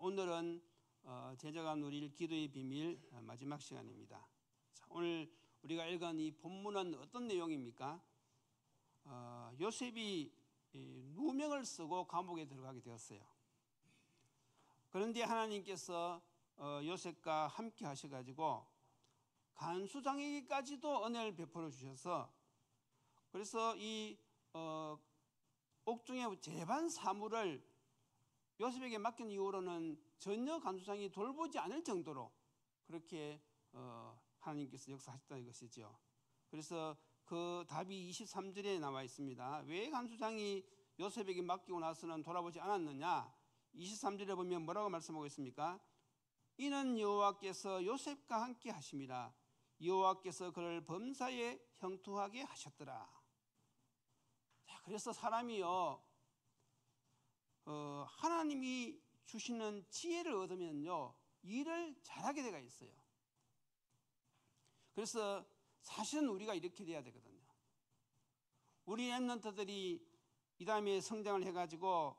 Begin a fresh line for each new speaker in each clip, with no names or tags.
오늘은 제자가 누릴 기도의 비밀 마지막 시간입니다. 자, 오늘 우리가 읽은 이 본문은 어떤 내용입니까? 요셉이 누명을 쓰고 감옥에 들어가게 되었어요. 그런데 하나님께서 요셉과 함께 하셔가지고 간수장에게까지도 은혜를 베풀어 주셔서, 그래서 이 옥중의 재반 사무를 요셉에게 맡긴 이후로는 전혀 간수장이 돌보지 않을 정도로 그렇게 하나님께서 역사하셨다는 것이죠. 그래서 그 답이 23절에 나와 있습니다. 왜 간수장이 요셉에게 맡기고 나서는 돌아보지 않았느냐? 23절에 보면 뭐라고 말씀하고 있습니까? 이는 여호와께서 요셉과 함께 하심이라. 여호와께서 그를 범사에 형통하게 하셨더라. 자, 그래서 사람이요, 하나님이 주시는 지혜를 얻으면요, 일을 잘하게 되어 있어요. 그래서 사실은 우리가 이렇게 돼야 되거든요. 우리 랩런트들이 이 다음에 성장을 해가지고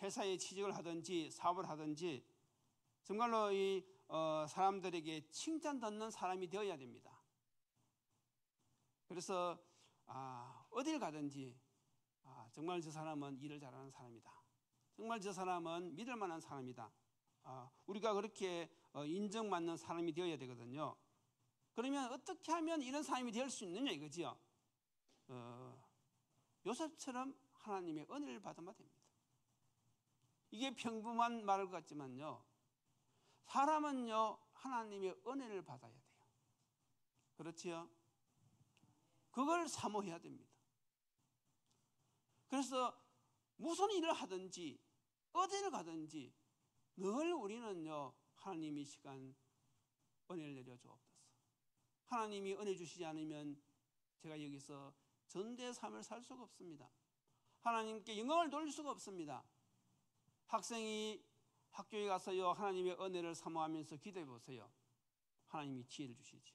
회사에 취직을 하든지 사업을 하든지 정말로 이 사람들에게 칭찬 듣는 사람이 되어야 됩니다. 그래서 어딜 가든지 정말 저 사람은 일을 잘하는 사람이다, 정말 저 사람은 믿을 만한 사람이다, 우리가 그렇게 인정받는 사람이 되어야 되거든요. 그러면 어떻게 하면 이런 사람이 될 수 있느냐 이거지요. 요셉처럼 하나님의 은혜를 받으면 됩니다. 이게 평범한 말 같지만요, 사람은요 하나님의 은혜를 받아야 돼요. 그렇지요? 그걸 사모해야 됩니다. 그래서 무슨 일을 하든지 어디를 가든지 늘 우리는요, 하나님이 시간 은혜를 내려주옵소서. 하나님이 은혜 주시지 않으면 제가 여기서 전도의 삶을 살 수가 없습니다. 하나님께 영광을 돌릴 수가 없습니다. 학생이 학교에 가서요, 하나님의 은혜를 사모하면서 기도해 보세요. 하나님이 지혜를 주시죠.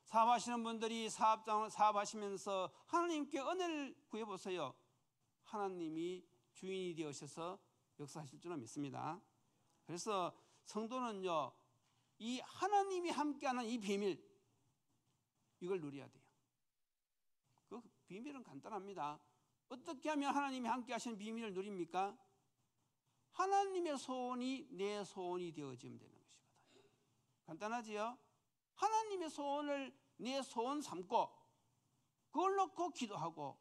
사업하시는 분들이 사업하시면서 하나님께 은혜를 구해보세요. 하나님이 주인이 되어셔서 역사하실 줄은 믿습니다. 그래서 성도는요, 이 하나님이 함께하는 이 비밀, 이걸 누려야 돼요. 그 비밀은 간단합니다. 어떻게 하면 하나님이 함께 하시는 비밀을 누립니까? 하나님의 소원이 내 소원이 되어지면 되는 것이거든요. 간단하지요? 하나님의 소원을 내 소원 삼고 그걸 놓고 기도하고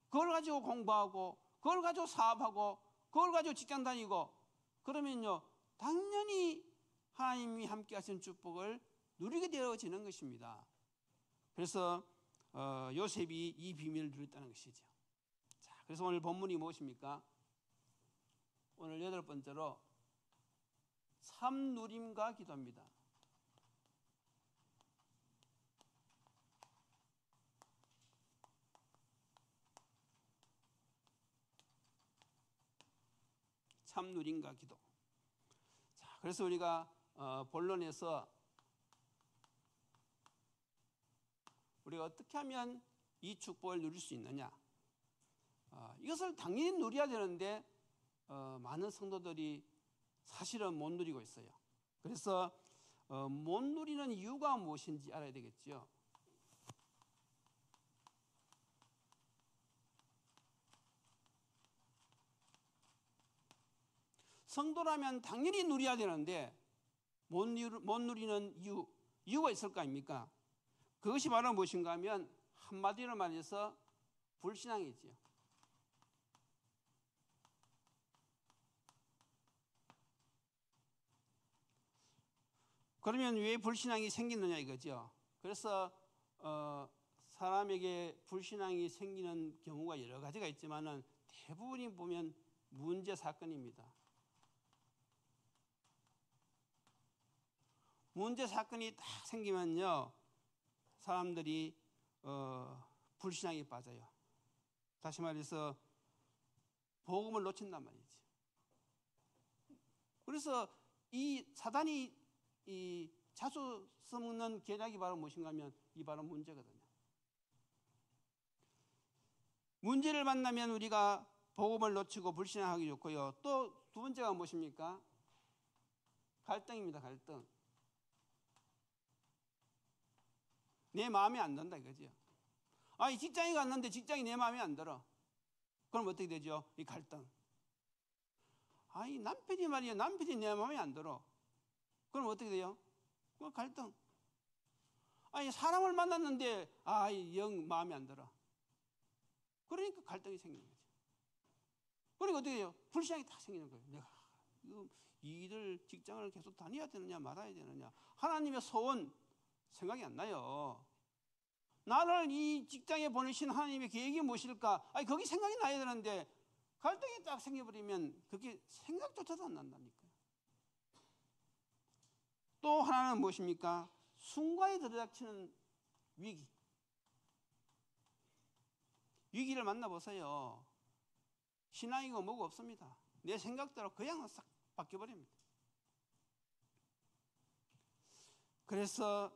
그걸 가지고 공부하고 그걸 가지고 사업하고 그걸 가지고 직장 다니고 그러면요, 당연히 하나님이 함께 하시는 축복을 누리게 되어지는 것입니다. 그래서 요셉이 이 비밀을 누렸다는 것이죠. 자, 그래서 오늘 본문이 무엇입니까? 오늘 8번째로 참누림과 기도입니다. 참누림과 기도. 자, 그래서 우리가 본론에서 우리가 어떻게 하면 이 축복을 누릴 수 있느냐, 이것을 당연히 누려야 되는데 많은 성도들이 사실은 못 누리고 있어요. 그래서 못 누리는 이유가 무엇인지 알아야 되겠죠. 성도라면 당연히 누려야 되는데 못 누리는 이유가 있을 거 아닙니까? 그것이 바로 무엇인가 하면 한마디로 말해서 불신앙이지요. 그러면 왜 불신앙이 생기느냐 이거죠. 그래서 사람에게 불신앙이 생기는 경우가 여러 가지가 있지만은 대부분이 보면 문제 사건입니다. 문제 사건이 딱 생기면요, 사람들이 불신앙에 빠져요. 다시 말해서 복음을 놓친단 말이지. 그래서 이 사단이 이 자주 써먹는 계략이 바로 무엇인가 하면 이 바로 문제거든요. 문제를 만나면 우리가 복음을 놓치고 불신앙하기 좋고요. 또 두 번째가 무엇입니까? 갈등입니다. 갈등. 내 마음에 안 든다 이거죠. 이 직장에 갔는데 직장이 내 마음에 안 들어. 그럼 어떻게 되죠? 이 갈등. 이 남편이 말이야, 남편이 내 마음에 안 들어. 그럼 어떻게 돼요? 그 갈등. 사람을 만났는데 영 마음에 안 들어. 그러니까 갈등이 생기는 거죠. 그러니까 어떻게 돼요? 불신앙이 다 생기는 거예요. 내가 이 일을 직장을 계속 다녀야 되느냐 말아야 되느냐. 하나님의 소원 생각이 안 나요. 나를 이 직장에 보내신 하나님의 계획이 무엇일까? 거기 생각이 나야 되는데 갈등이 딱 생겨버리면 그게 생각조차도 안 난다니까요. 또 하나는 무엇입니까? 순간에 들이닥치는 위기. 위기를 만나보세요. 신앙이고 뭐고 없습니다. 내 생각대로 그냥 싹 바뀌어버립니다. 그래서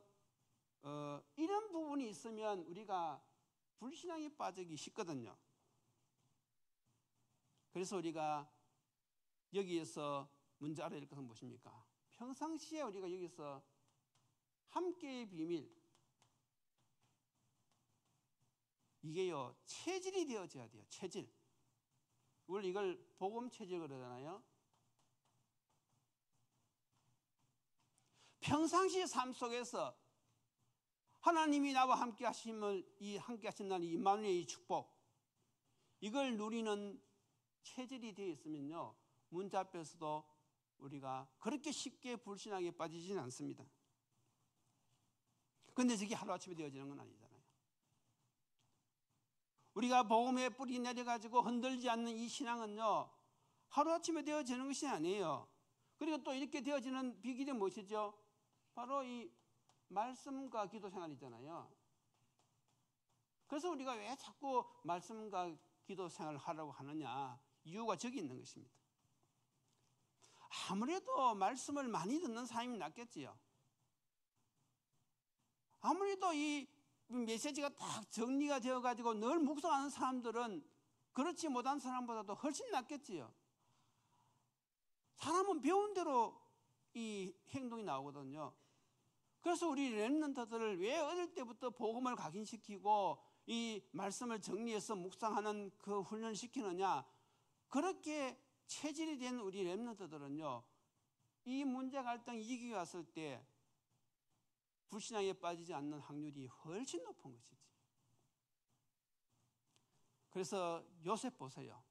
이런 부분이 있으면 우리가 불신앙에 빠지기 쉽거든요. 그래서 우리가 여기에서 먼저 알아야 될 것은 무엇입니까? 평상시에 우리가 여기서 함께의 비밀, 이게요 체질이 되어져야 돼요. 체질. 원래 이걸 복음 체질 그러잖아요. 평상시 삶 속에서 하나님이 나와 함께 하심을, 이 함께 하신다는 임마누엘의 축복, 이걸 누리는 체질이 되어 있으면요 문제 앞에서도 우리가 그렇게 쉽게 불신앙에 빠지지는 않습니다. 그런데 저게 하루아침에 되어지는 건 아니잖아요. 우리가 복음의 뿌리 내려가지고 흔들지 않는 이 신앙은요 하루아침에 되어지는 것이 아니에요. 그리고 또 이렇게 되어지는 비결이 무엇이죠? 바로 이 말씀과 기도 생활이잖아요. 그래서 우리가 왜 자꾸 말씀과 기도 생활을 하라고 하느냐, 이유가 저기 있는 것입니다. 아무래도 말씀을 많이 듣는 사람이 낫겠지요. 아무래도 이 메시지가 딱 정리가 되어가지고 늘 묵상하는 사람들은 그렇지 못한 사람보다도 훨씬 낫겠지요. 사람은 배운 대로 이 행동이 나오거든요. 그래서 우리 렘넌트들을 왜 어릴 때부터 복음을 각인시키고 이 말씀을 정리해서 묵상하는 그 훈련을 시키느냐. 그렇게 체질이 된 우리 렘넌트들은요 이 문제 갈등 위기가 왔을 때 불신앙에 빠지지 않는 확률이 훨씬 높은 것이지. 그래서 요셉 보세요.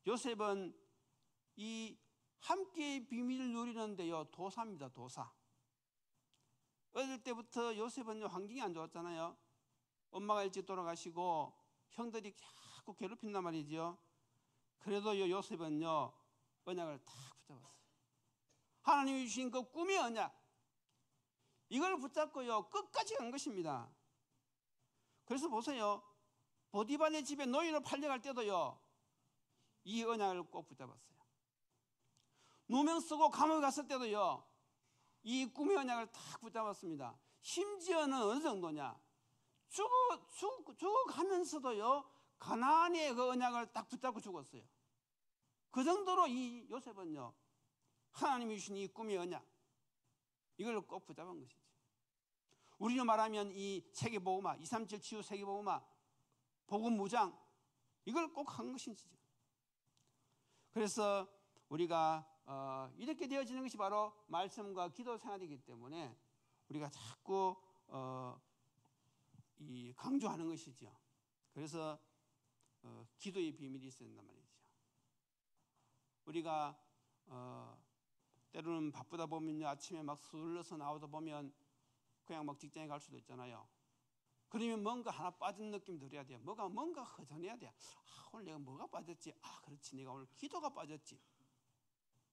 요셉은 이 함께의 비밀을 누리는데요 도사입니다. 도사. 어릴 때부터 요셉은 환경이 안 좋았잖아요. 엄마가 일찍 돌아가시고 형들이 자꾸 괴롭힌단 말이죠. 그래도 요셉은요 언약을 딱 붙잡았어요. 하나님이 주신 그 꿈의 언약, 이걸 붙잡고요 끝까지 간 것입니다. 그래서 보세요. 보디발의 집에 노예로 팔려갈 때도요 이 언약을 꼭 붙잡았어요. 누명 쓰고 감옥에 갔을 때도요 이 꿈의 언약을 딱 붙잡았습니다. 심지어는 어느 정도냐, 죽어가면서도요 가나안의 그 언약을 딱 붙잡고 죽었어요. 그 정도로 이 요셉은요 하나님이 주신 이 꿈의 언약, 이걸 꼭 붙잡은 것이죠. 우리로 말하면 이 세계복음화, 237 치유 세계복음화, 복음 무장, 이걸 꼭 한 것이죠. 그래서 우리가 이렇게 되어지는 것이 바로 말씀과 기도 생활이기 때문에 우리가 자꾸 이 강조하는 것이죠. 그래서 기도의 비밀이 있어야 된단 말이죠. 우리가 때로는 바쁘다 보면 아침에 막 서둘러서 나오다 보면 그냥 막 직장에 갈 수도 있잖아요. 그러면 뭔가 하나 빠진 느낌 들어야 돼요. 뭔가 허전해야 돼요. 오늘 내가 뭐가 빠졌지? 그렇지, 내가 오늘 기도가 빠졌지.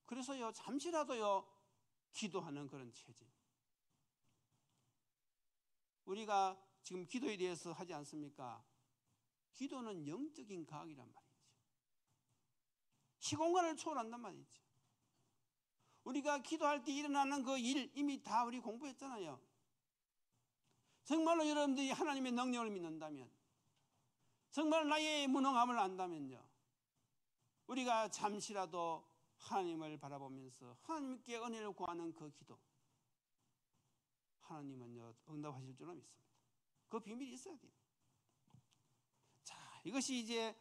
그래서요 잠시라도요 기도하는 그런 체질. 우리가 지금 기도에 대해서 하지 않습니까? 기도는 영적인 과학이란 말이죠. 시공간을 초월한단 말이죠. 우리가 기도할 때 일어나는 그 일 이미 다 우리 공부했잖아요. 정말로 여러분들이 하나님의 능력을 믿는다면, 정말 나의 무능함을 안다면요 우리가 잠시라도 하나님을 바라보면서 하나님께 은혜를 구하는 그 기도, 하나님은요 응답하실 줄로 믿습니다. 그 비밀이 있어야 돼요. 자, 이것이 이제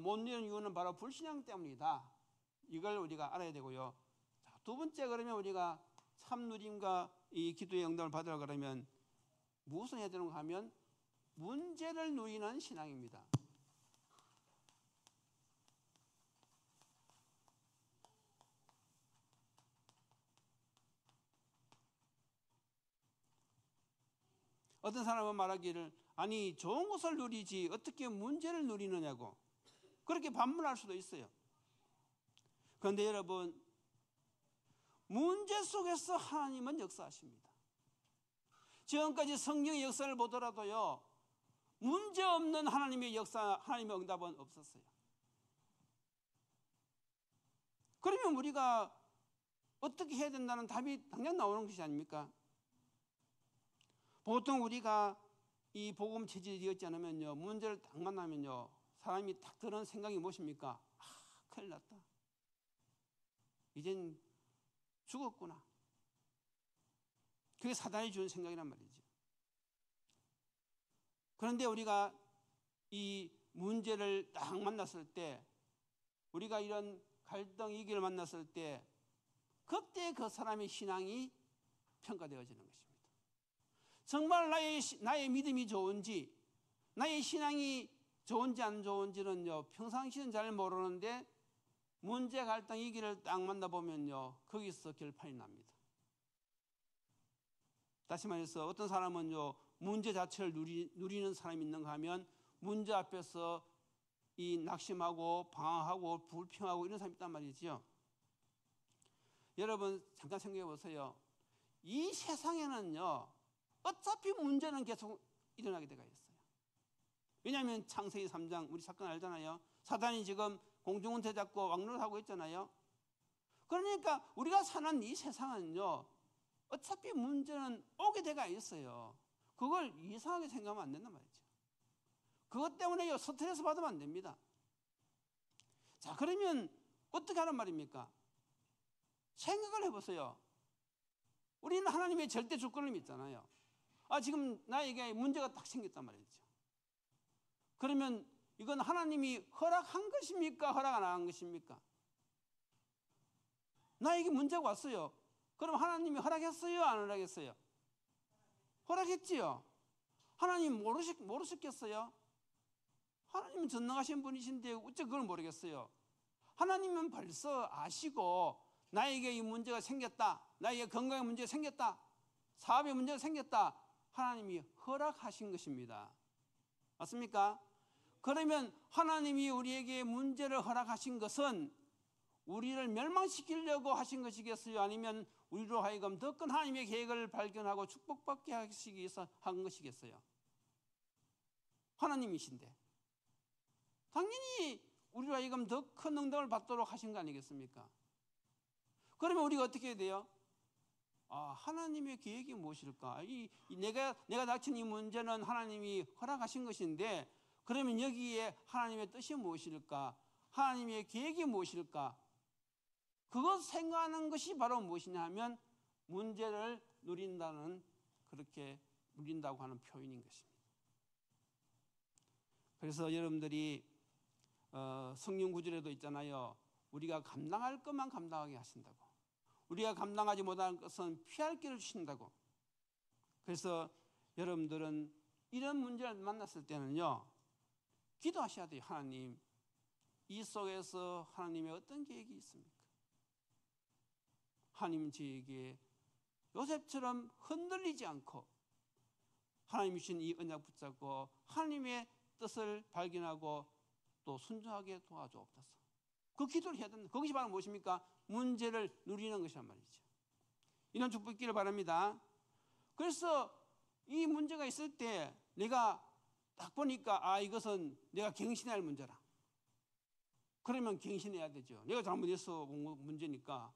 못 누리는 이유는 바로 불신앙 때문이다. 이걸 우리가 알아야 되고요. 자, 두 번째, 그러면 우리가 참 누림과 이 기도의 응답을 받으려 그러면 무엇을 해야 되는가 하면 문제를 누리는 신앙입니다. 어떤 사람은 말하기를, 아니 좋은 것을 누리지 어떻게 문제를 누리느냐고 그렇게 반문할 수도 있어요. 그런데 여러분, 문제 속에서 하나님은 역사하십니다. 지금까지 성경의 역사를 보더라도요, 문제 없는 하나님의 역사, 하나님의 응답은 없었어요. 그러면 우리가 어떻게 해야 된다는 답이 당장 나오는 것이 아닙니까? 보통 우리가 이 복음 체질이 되었지 않으면요, 문제를 딱 만나면요, 사람이 딱 드는 생각이 무엇입니까? 아, 큰일 났다. 이젠 죽었구나. 그게 사단이 주는 생각이란 말이죠. 그런데 우리가 이 문제를 딱 만났을 때, 우리가 이런 갈등, 위기를 만났을 때 그때 그 사람의 신앙이 평가되어지는 것입니다. 정말 나의 믿음이 좋은지, 나의 신앙이 좋은지 안 좋은지는요, 평상시는 잘 모르는데 문제, 갈등, 위기를 딱 만나보면요, 거기서 결판이 납니다. 다시 말해서 어떤 사람은요, 문제 자체를 누리는 사람이 있는가 하면 문제 앞에서 이 낙심하고 방황하고 불평하고 이런 사람이 있단 말이죠. 여러분 잠깐 생각해 보세요. 이 세상에는요, 어차피 문제는 계속 일어나게 되어 있어요. 왜냐하면 창세기 3장 우리 사건 알잖아요. 사단이 지금 공중은퇴 잡고 왕노릇하고 있잖아요. 그러니까 우리가 사는 이 세상은요, 어차피 문제는 오게 되어 있어요. 그걸 이상하게 생각하면 안 된단 말이죠. 그것 때문에 스트레스 받으면 안 됩니다. 자, 그러면 어떻게 하란 말입니까? 생각을 해보세요. 우리는 하나님의 절대 주권을 믿잖아요. 지금 나에게 문제가 딱 생겼단 말이죠. 그러면 이건 하나님이 허락한 것입니까? 허락 안 한 것입니까? 나에게 문제가 왔어요. 그럼 하나님이 허락했어요? 안 허락했어요? 허락했지요. 하나님 모르셨겠어요? 하나님은 전능하신 분이신데 어째 그걸 모르겠어요? 하나님은 벌써 아시고 나에게 이 문제가 생겼다, 나에게 건강에 문제가 생겼다, 사업에 문제가 생겼다, 하나님이 허락하신 것입니다. 맞습니까? 그러면 하나님이 우리에게 문제를 허락하신 것은 우리를 멸망시키려고 하신 것이겠어요? 아니면 우리로 하여금 더 큰 하나님의 계획을 발견하고 축복받게 하시기 위해서 한 것이겠어요? 하나님이신데 당연히 우리로 하여금 더 큰 응답을 받도록 하신 거 아니겠습니까? 그러면 우리가 어떻게 해야 돼요? 하나님의 계획이 무엇일까? 내가 닥친 이 문제는 하나님이 허락하신 것인데, 그러면 여기에 하나님의 뜻이 무엇일까? 하나님의 계획이 무엇일까? 그것 생각하는 것이 바로 무엇이냐 하면 문제를 누린다는, 그렇게 누린다고 하는 표현인 것입니다. 그래서 여러분들이 성경 구절에도 있잖아요. 우리가 감당할 것만 감당하게 하신다고. 우리가 감당하지 못하는 것은 피할 길을 주신다고. 그래서 여러분들은 이런 문제를 만났을 때는요, 기도하셔야 돼요. 하나님, 이 속에서 하나님의 어떤 계획이 있습니까? 하나님 저에게 요셉처럼 흔들리지 않고 하나님이 주신 이 언약 붙잡고 하나님의 뜻을 발견하고 또 순종하게 도와주옵소서. 그 기도를 해야 된다. 그것이 바로 무엇입니까? 문제를 누리는 것이란 말이죠. 이런 축복 있기를 바랍니다. 그래서 이 문제가 있을 때 내가 딱 보니까 이것은 내가 갱신해야 할 문제라. 그러면 갱신해야 되죠. 내가 잘못해서 온 문제니까.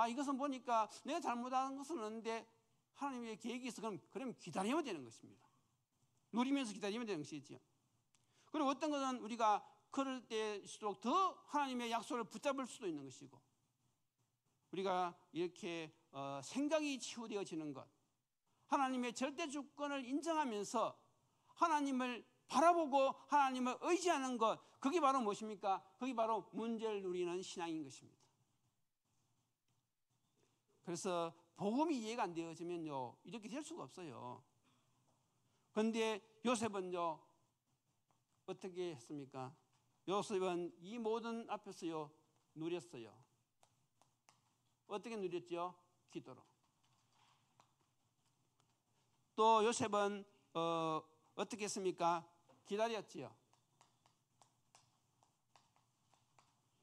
이것은 보니까 내가 잘못한 것은 없는데 하나님의 계획이 있어. 그럼 기다리면 되는 것입니다. 누리면서 기다리면 되는 것이죠. 그리고 어떤 것은 우리가 그럴 때일수록 더 하나님의 약속을 붙잡을 수도 있는 것이고, 우리가 이렇게 생각이 치유되어지는 것, 하나님의 절대 주권을 인정하면서 하나님을 바라보고 하나님을 의지하는 것, 그게 바로 무엇입니까? 그게 바로 문제를 누리는 신앙인 것입니다. 그래서 복음이 이해가 안 되어지면요, 이렇게 될 수가 없어요. 그런데 요셉은요, 어떻게 했습니까? 요셉은 이 모든 앞에서요, 누렸어요. 어떻게 누렸죠? 기도로. 또 요셉은 어떻게 했습니까? 기다렸지요.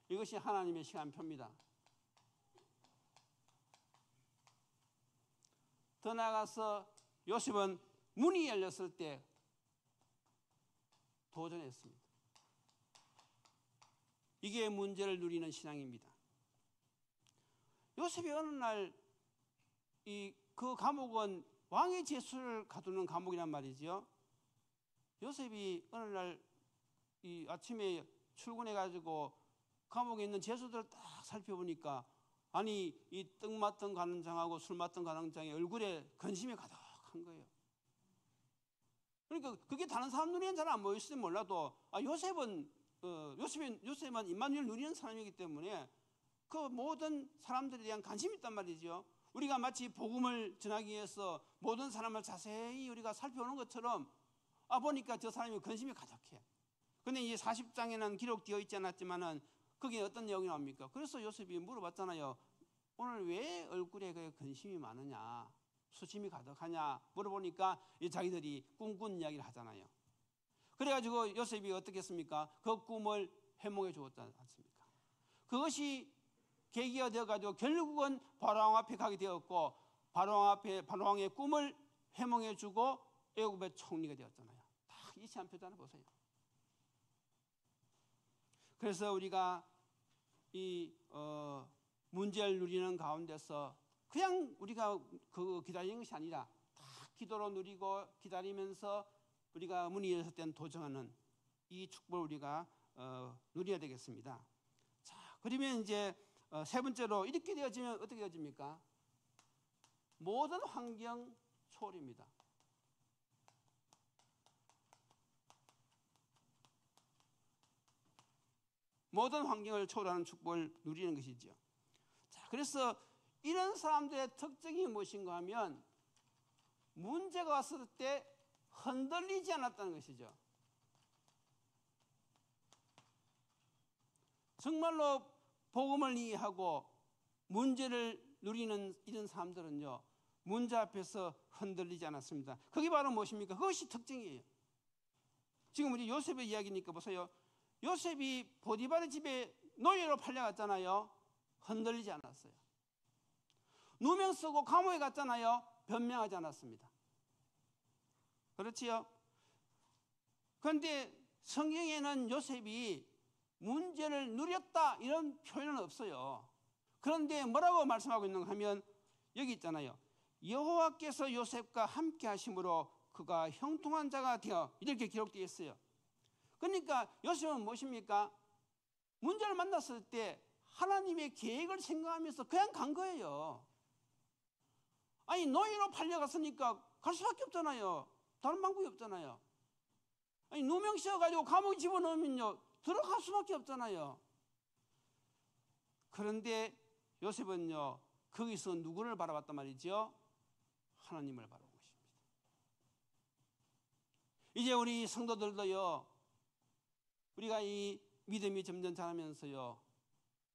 이것이 하나님의 시간표입니다. 더 나아가서 요셉은 문이 열렸을 때 도전했습니다. 이게 문제를 누리는 신앙입니다. 요셉이 어느 날 그 감옥은 왕의 제수를 가두는 감옥이란 말이죠. 요셉이 어느 날 아침에 출근해가지고 감옥에 있는 제수들을 딱 살펴보니까, 아니 이 떡 맞던 관원장하고 술 맞던 관원장의 얼굴에 근심이 가득한 거예요. 그러니까 그게 다른 사람 눈에는 잘 안 보였을지 몰라도 요셉은 임마누엘 누리는 사람이기 때문에 그 모든 사람들에 대한 관심이 있단 말이죠. 우리가 마치 복음을 전하기 위해서 모든 사람을 자세히 우리가 살펴보는 것처럼 보니까 저 사람이 근심이 가득해. 근데 이제 40장에는 기록되어 있지 않았지만은 거기에 어떤 내용이 나옵니까? 그래서 요셉이 물어봤잖아요. 오늘 왜 얼굴에 그 근심이 많으냐, 수심이 가득하냐 물어보니까 자기들이 꿈꾼 이야기를 하잖아요. 그래가지고 요셉이 어떻게 했습니까? 그 꿈을 해몽해 주었지 않습니까? 그것이 계기가 되어가지고 결국은 바로왕 앞에 가게 되었고, 바로왕의 꿈을 해몽해 주고 애굽의 총리가 되었잖아요. 딱 이 시한표잖아요. 보세요. 그래서 우리가 이 문제를 누리는 가운데서 그냥 우리가 그 기다리는 것이 아니라 딱 기도로 누리고 기다리면서 우리가 문이 열렸을 때는 도전하는 이 축복을 우리가 누려야 되겠습니다. 자, 그러면 이제 세 번째로 이렇게 되어지면 어떻게 되어집니까? 모든 환경 초월입니다. 모든 환경을 초월하는 축복을 누리는 것이죠. 자, 그래서 이런 사람들의 특징이 무엇인가 하면 문제가 왔을 때 흔들리지 않았다는 것이죠. 정말로 복음을 이해하고 문제를 누리는 이런 사람들은요, 문제 앞에서 흔들리지 않았습니다. 그게 바로 무엇입니까? 그것이 특징이에요. 지금 우리 요셉의 이야기니까 보세요. 요셉이 보디발의 집에 노예로 팔려갔잖아요. 흔들리지 않았어요. 누명 쓰고 감옥에 갔잖아요. 변명하지 않았습니다. 그렇지요? 그런데 성경에는 요셉이 문제를 누렸다 이런 표현은 없어요. 그런데 뭐라고 말씀하고 있는가 하면 여기 있잖아요. 여호와께서 요셉과 함께 하심으로 그가 형통한 자가 되어, 이렇게 기록되어 있어요. 그러니까 요셉은 무엇입니까? 문제를 만났을 때 하나님의 계획을 생각하면서 그냥 간 거예요. 아니 노예로 팔려갔으니까 갈 수밖에 없잖아요. 다른 방법이 없잖아요. 아니 누명 씌워가지고 감옥에 집어넣으면요 들어갈 수밖에 없잖아요. 그런데 요셉은요 거기서 누구를 바라봤단 말이죠? 하나님을 바라본 것입니다. 이제 우리 성도들도요, 우리가 이 믿음이 점점 자라면서요,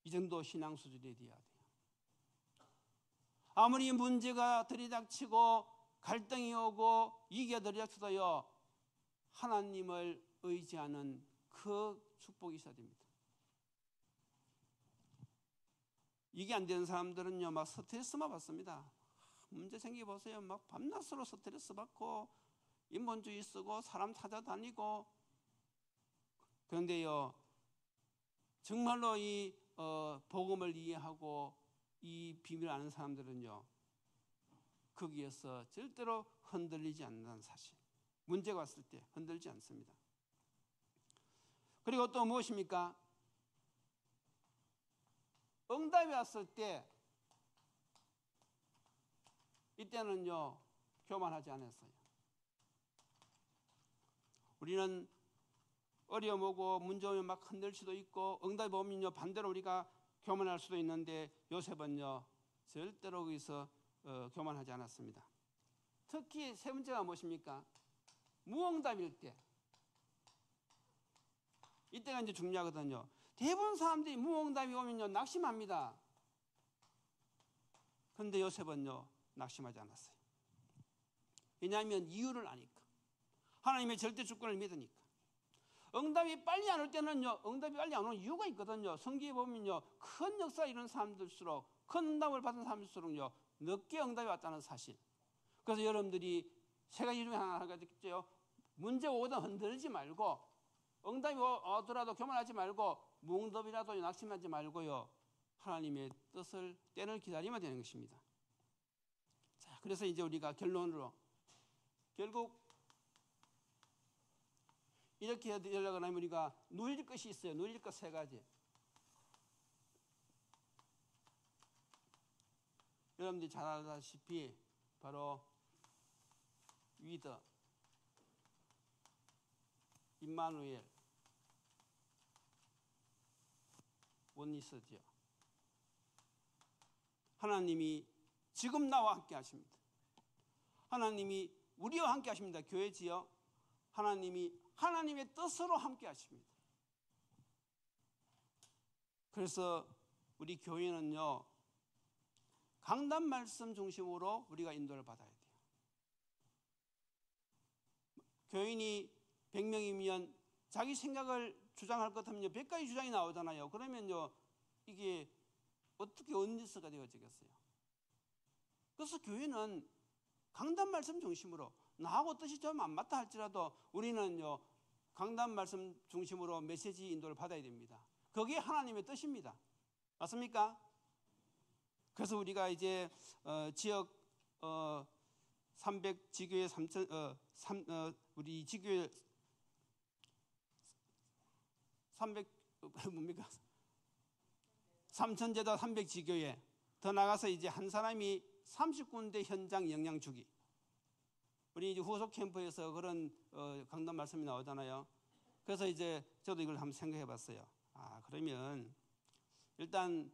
이 정도 신앙 수준이 돼야 돼요. 아무리 문제가 들이닥치고 갈등이 오고 이기가 들이닥쳐도요, 하나님을 의지하는 그 축복이 있어야 됩니다. 이게 안 되는 사람들은요, 막 스트레스만 받습니다. 문제 생겨보세요. 막 밤낮으로 스트레스 받고 인본주의 쓰고 사람 찾아다니고. 그런데요, 정말로 이 복음을 이해하고 이 비밀을 아는 사람들은요, 거기에서 절대로 흔들리지 않는다는 사실. 문제가 왔을 때 흔들리지 않습니다. 그리고 또 무엇입니까? 응답이 왔을 때 이때는요 교만하지 않았어요. 우리는 어려움 오고 문제 오면 막 흔들 수도 있고 응답이 오면요 반대로 우리가 교만할 수도 있는데 요셉은요 절대로 거기서 교만하지 않았습니다. 특히 세 번째가 무엇입니까? 무응답일 때, 이때가 이제 중요하거든요. 대부분 사람들이 무응답이 오면요 낙심합니다. 그런데 요셉은요 낙심하지 않았어요. 왜냐하면 이유를 아니까, 하나님의 절대 주권을 믿으니까. 응답이 빨리 안 올 때는요, 응답이 빨리 안 오는 이유가 있거든요. 성경에 보면요, 큰 역사 이런 사람들일수록, 큰 응답을 받은 사람일수록요, 늦게 응답이 왔다는 사실. 그래서 여러분들이 세 가지 중에 하나가 있겠죠. 문제 오거든 흔들지 말고, 응답이 오더라도 교만하지 말고, 무응답이라도 낙심하지 말고요, 하나님의 뜻을 때를 기다리면 되는 것입니다. 자, 그래서 이제 우리가 결론으로 결국 이렇게 되려고 하면 우리가 누릴 것이 있어요. 누릴 것 세 가지. 여러분들이 잘 알다시피 바로 위더, 임마누엘, 원니스죠. 하나님이 지금 나와 함께 하십니다. 하나님이 우리와 함께 하십니다. 교회지요. 하나님이 하나님의 뜻으로 함께 하십니다. 그래서 우리 교회는요, 강단 말씀 중심으로 우리가 인도를 받아야 돼요. 교인이 100명이면 자기 생각을 주장할 것 하면요, 100가지 주장이 나오잖아요. 그러면요, 이게 어떻게 원리스가 되어지겠어요? 그래서 교회는 강단 말씀 중심으로, 나하고 뜻이 좀 안 맞다 할지라도 우리는요 강단 말씀 중심으로 메시지 인도를 받아야 됩니다. 그게 하나님의 뜻입니다. 맞습니까? 그래서 우리가 이제 지역 300 지교회 3천 우리 지교회 300 뭡니까? 3천제다 300 지교회, 더 나가서 이제 한 사람이 30군데 현장 영향 주기. 우리 이제 후속 캠프에서 그런 강단 말씀이 나오잖아요. 그래서 이제 저도 이걸 한번 생각해 봤어요. 그러면 일단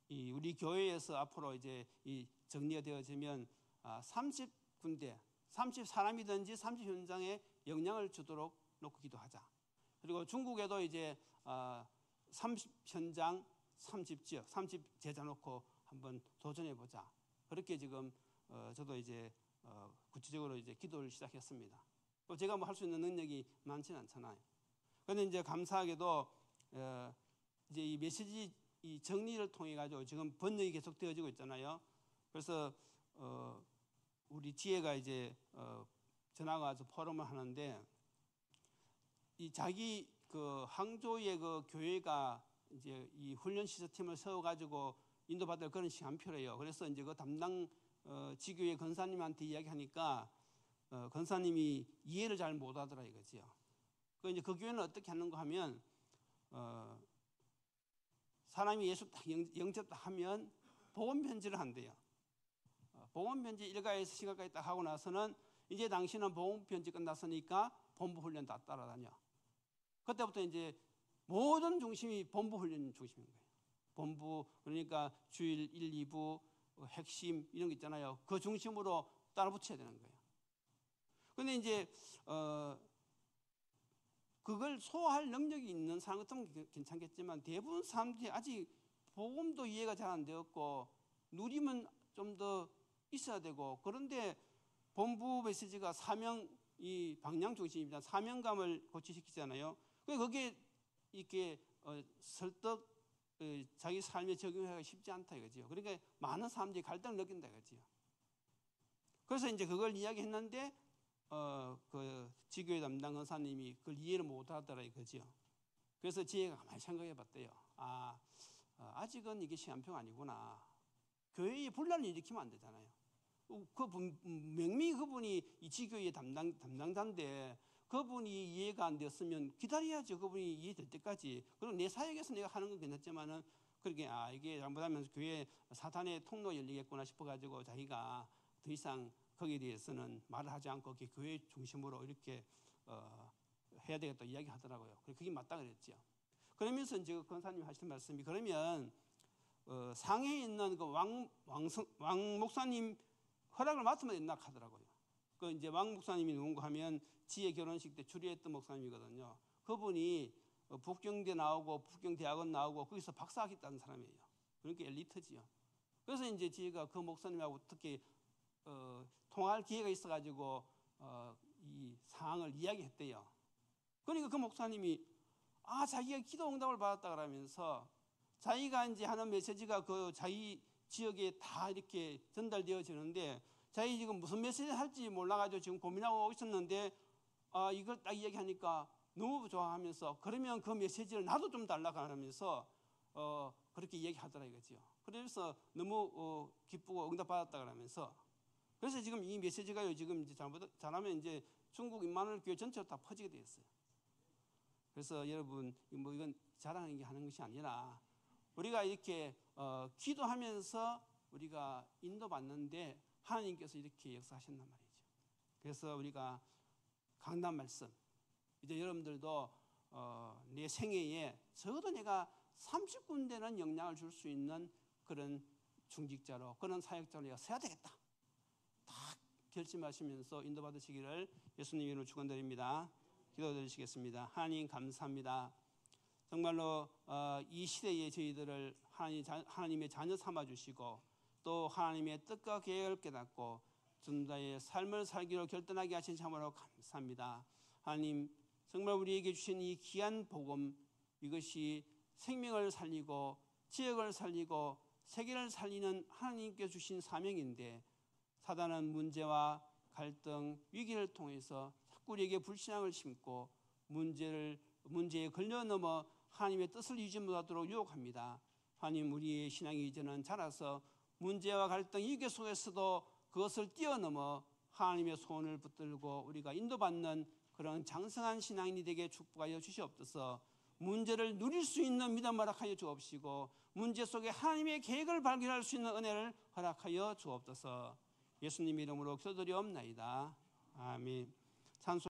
이 우리 교회에서 앞으로 이제 이 정리가 되어지면 30군데, 30사람이든지 30현장에 영향을 주도록 놓고 기도하자. 그리고 중국에도 이제 30현장, 30지역, 30제자 놓고 한번 도전해 보자. 그렇게 지금 저도 이제 구체적으로 이제 기도를 시작했습니다. 또 제가 뭐 할 수 있는 능력이 많지는 않잖아요. 그런데 이제 감사하게도 이제 이 메시지 이 정리를 통해 가지고 지금 번역이 계속 되어지고 있잖아요. 그래서 우리 지혜가 이제 전화가 와서 포럼을 하는데, 이 자기 그 항저우의 그 교회가 이제 이 훈련 시스템을 세워 가지고 인도받을 그런 시간 필요해요. 그래서 이제 그 담당 지교회 권사님한테 이야기하니까 권사님이 이해를 잘 못하더라 이거지요. 그 이제 그 교회는 어떻게 하는가 하면 사람이 예수 딱 영접 딱 하면 복음 편지를 한대요. 복음 편지 1가에서 10가까지 딱 하고 나서는 이제 당신은 복음 편지 끝났으니까 본부 훈련 다 따라다녀. 그때부터 이제 모든 중심이 본부 훈련 중심인 거예요. 본부, 그러니까 주일 1, 2부 핵심 이런 거 있잖아요. 그 중심으로 따라 붙여야 되는 거예요. 근데 이제 그걸 소화할 능력이 있는 사람 같으면 괜찮겠지만 대부분 사람들이 아직 복음도 이해가 잘 안 되었고 누리면 좀 더 있어야 되고, 그런데 본부 메시지가 사명, 이 방향 중심입니다. 사명감을 고취시키잖아요. 그게 이렇게 설득 자기 삶에 적용하기가 쉽지 않다 이거지요. 그러니까 많은 사람들이 갈등을 느낀다 이거지요. 그래서 이제 그걸 이야기했는데 그 지교회 담당 권사님이 그걸 이해를 못하더라 이거지요. 그래서 지혜가 가만히 생각해봤대요. 아직은 이게 시한평 아니구나. 교회에 분란을 일으키면 안 되잖아요. 명명히 그분이 이 지교회 담당자인데 그분이 이해가 안 됐으면 기다려야죠. 그분이 이해될 때까지. 그리고 내 사역에서 내가 하는 건 괜찮지만은 그렇게 이게 잘못하면 교회 사탄의 통로 열리겠구나 싶어가지고 자기가 더 이상 거기에 대해서는 말을 하지 않고 교회 중심으로 이렇게 해야 되겠다 이야기하더라고요. 그게 맞다 그랬죠. 그러면서 이제 권사님이 하시는 말씀이 그러면 상해에 있는 그 왕 목사님 허락을 맡으면 된다 하더라고요. 그 이제 왕 목사님이 누군가 하면 지혜 결혼식 때 주례했던 목사님이거든요. 그분이 북경대 나오고 북경대학원 나오고 거기서 박사하겠다는 사람이에요. 그러니까 엘리트지요. 그래서 이제 지혜가 그 목사님하고 특히 통화할 기회가 있어가지고 이 상황을 이야기했대요. 그러니까 그 목사님이 자기가 기도 응답을 받았다 그러면서 자기가 이제 하는 메시지가 그 자기 지역에 다 이렇게 전달되어지는데 자기 지금 무슨 메시지 할지 몰라가지고 지금 고민하고 있었는데 이걸 딱 이야기하니까 너무 좋아하면서 그러면 그 메시지를 나도 좀 달라고 하면서 그렇게 얘기하더라 이거지요. 그래서 너무 기쁘고 응답받았다 그러면서 그래서 지금 이 메시지가요 지금 이제 잘하면 이제 중국 임마누엘 교회 전체로 다 퍼지게 되었어요. 그래서 여러분 뭐 이건 자랑하는 게 하는 것이 아니라 우리가 이렇게 기도하면서 우리가 인도받는데 하나님께서 이렇게 역사하셨단 말이죠. 그래서 우리가 강단 말씀 이제 여러분들도 내 생애에 적어도 내가 30군데는 영향을 줄 수 있는 그런 중직자로 그런 사역자로 서야 되겠다. 다 결심하시면서 인도받으시기를 예수님 이름으로 축원드립니다. 기도드리시겠습니다. 하나님 감사합니다. 정말로 이 시대에 저희들을 하나님의 자녀 삼아주시고 또 하나님의 뜻과 계획을 깨닫고 전도자의 삶을 살기로 결단하게 하신 참으로 감사합니다. 하나님 정말 우리에게 주신 이 귀한 복음 이것이 생명을 살리고 지역을 살리고 세계를 살리는 하나님께 주신 사명인데 사단은 문제와 갈등, 위기를 통해서 자꾸 우리에게 불신앙을 심고 문제에 걸려 넘어 하나님의 뜻을 이루지 못하도록 유혹합니다. 하나님 우리의 신앙이 이제는 자라서 문제와 갈등, 위기 속에서도 그것을 뛰어넘어 하나님의 소원을 붙들고 우리가 인도받는 그런 장성한 신앙인이 되게 축복하여 주시옵소서. 문제를 누릴 수 있는 믿음을 허락하여 주옵시고 문제 속에 하나님의 계획을 발견할 수 있는 은혜를 허락하여 주옵소서. 예수님 이름으로 기도드리옵나이다. 아멘. 찬송